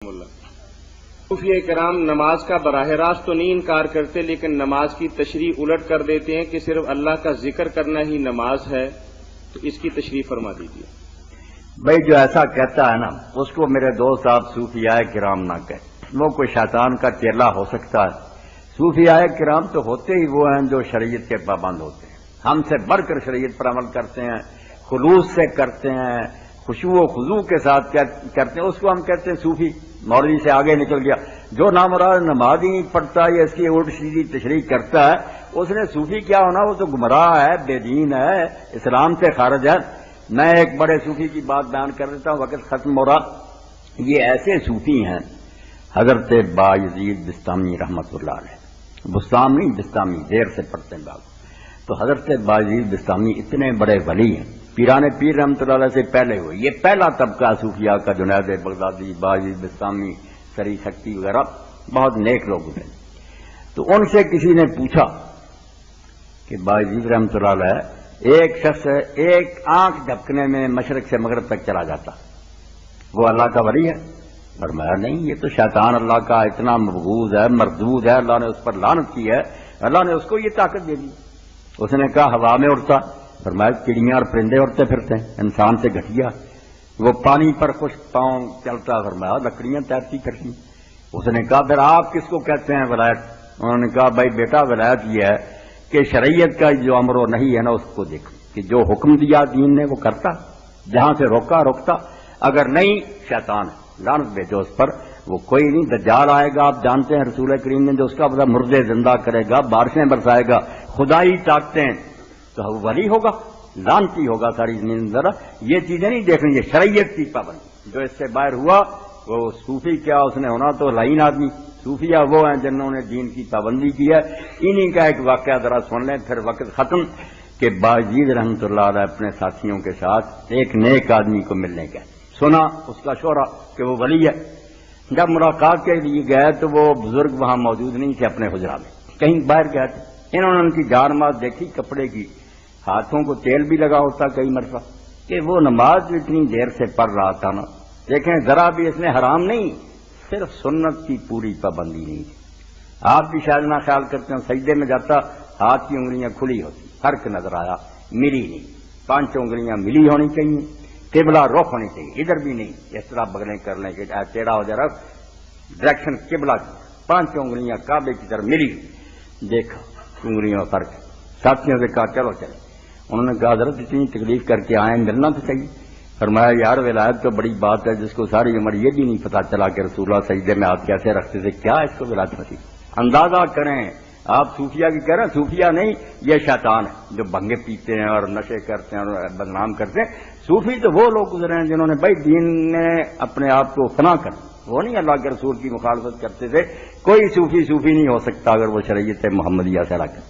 صوفیہ کرام نماز کا براہ راست تو نہیں انکار کرتے، لیکن نماز کی تشریح الٹ کر دیتے ہیں کہ صرف اللہ کا ذکر کرنا ہی نماز ہے، تو اس کی تشریح فرما دیجیے۔ بھائی جو ایسا کہتا ہے نا، اس کو میرے دوست آپ صوفیاء کرام نہ کہیں، وہ کوئی شیطان کا چیلا ہو سکتا ہے۔ صوفیاء کرام تو ہوتے ہی وہ ہیں جو شریعت کے پابند ہوتے ہیں، ہم سے بڑھ کر شریعت پر عمل کرتے ہیں، خلوص سے کرتے ہیں، خشوع و خضوع کے ساتھ کرتے ہیں، اس کو ہم کہتے ہیں صوفی۔ مولوی سے آگے نکل گیا، جو نامراد نماز ہی نہیں پڑھتا یا اس کی الٹ سیدھی تشریح کرتا ہے، اس نے صوفی کیا ہونا؟ وہ تو گمراہ ہے، بے دین ہے، اسلام سے خارج ہے۔ میں ایک بڑے صوفی کی بات بیان کر دیتا ہوں، وقت ختم ہو رہا۔ یہ ایسے صوفی ہیں، حضرت بایزید بستامی رحمت اللہ علیہ، بستامی بستامی دیر سے پڑھتے ہیں باب۔ تو حضرت بایزید بستامی اتنے بڑے ولی ہیں، پیران پیر رحمت اللہ علیہ سے پہلے ہوئے۔ یہ پہلا طبقہ صوفیاء کا، جنید بغدادی، بایزید بستامی، سری سکتی وغیرہ بہت نیک لوگ ہوتے ہیں۔ تو ان سے کسی نے پوچھا کہ بایزید رحمت اللہ علیہ، ایک شخص ایک آنکھ جھپکنے میں مشرق سے مغرب تک چلا جاتا، وہ اللہ کا ولی ہے؟ فرمایا نہیں، یہ تو شیطان اللہ کا اتنا مبغوض ہے، مردود ہے، اللہ نے اس پر لعنت کی ہے، اللہ نے اس کو یہ طاقت دے دی۔ اس نے کہا ہوا میں اڑتا، فرمایا چڑیاں اور پرندے اڑتے پھرتے ہیں، انسان سے گھٹیا۔ وہ پانی پر خشک پاؤں چلتا، فرمایا لکڑیاں تیرتی کرتی۔ اس نے کہا پھر آپ کس کو کہتے ہیں ولایت؟ انہوں نے کہا بھائی بیٹا، ولایت یہ ہے کہ شریعت کا جو امر و نہیں ہے نا، اس کو دیکھو کہ جو حکم دیا دین نے وہ کرتا، جہاں سے روکا روکتا، اگر نہیں شیطان ہے، لعنت بھیجو اس پر۔ وہ کوئی نہیں، دجال آئے گا، آپ جانتے ہیں رسول کریم نے جو اس کا پتہ مردے زندہ کرے گا، بارشیں برسائے گا، خدائی طاقتیں، تو وہ ولی ہوگا، لعنتی ہوگا ساری زمین۔ ذرا یہ چیزیں نہیں دیکھنی، یہ شریعت کی پابندی۔ جو اس سے باہر ہوا وہ صوفی کیا اس نے ہونا تو لعین آدمی۔ صوفیہ وہ ہیں جنہوں نے دین کی پابندی کی ہے۔ انہی کا ایک واقعہ ذرا سن لیں پھر وقت ختم، کہ بایزید رحمت اللہ علیہ اپنے ساتھیوں کے ساتھ ایک نیک آدمی کو ملنے گئے، سنا اس کا شعرا کہ وہ ولی ہے۔ جب ملاقات کے لیے گئے تو وہ بزرگ وہاں موجود نہیں تھے، اپنے حجرہ میں کہیں باہر گئے تھے۔ انہوں نے ان کی جارمات دیکھی کپڑے کی، ہاتھوں کو تیل بھی لگا ہوتا کئی مرتبہ، کہ وہ نماز جو اتنی دیر سے پڑھ رہا تھا نا، دیکھیں ذرا بھی اس نے حرام نہیں، صرف سنت کی پوری پابندی نہیں تھی۔ آپ بھی شاید نہ خیال کرتے ہیں، سجدے میں جاتا ہاتھ کی انگلیاں کھلی ہوتی، فرق نظر آیا، ملی نہیں، 5 انگلیاں ملی ہونی چاہیے، قبلہ رخ ہونی چاہیے، ادھر بھی نہیں اس طرح بغلیں کر لیں کہ ٹیڑھا ہو جائے، ڈائریکشن قبلہ کی، 5 انگلیاں کعبے کی طرف ملی۔ دیکھا انگلیوں فرق، ساتھیوں سے کہا چلو چلے۔ انہوں نے کہا حضرت اتنی تکلیف کر کے آئے، ملنا تو چاہیے۔ فرمایا یار ولایت تو بڑی بات ہے، جس کو ساری عمر یہ بھی نہیں پتا چلا کہ رسول اللہ سجدے میں ہاتھ کیسے رکھتے تھے، کیا اس کو ولایت نصیب؟ اندازہ کریں، آپ صوفیہ کی کہہ رہے ہیں، صوفیہ نہیں، یہ شیطان ہے جو بھنگے پیتے ہیں اور نشے کرتے ہیں اور بدنام کرتے ہیں۔ صوفی تو وہ لوگ گزرے ہیں جنہوں نے بھائی دین میں اپنے آپ کو فنا کر، وہ نہیں اللہ کے رسول کی مخالفت کرتے تھے۔ کوئی صوفی نہیں ہو سکتا اگر وہ شریعت محمدیہ سے رکھے۔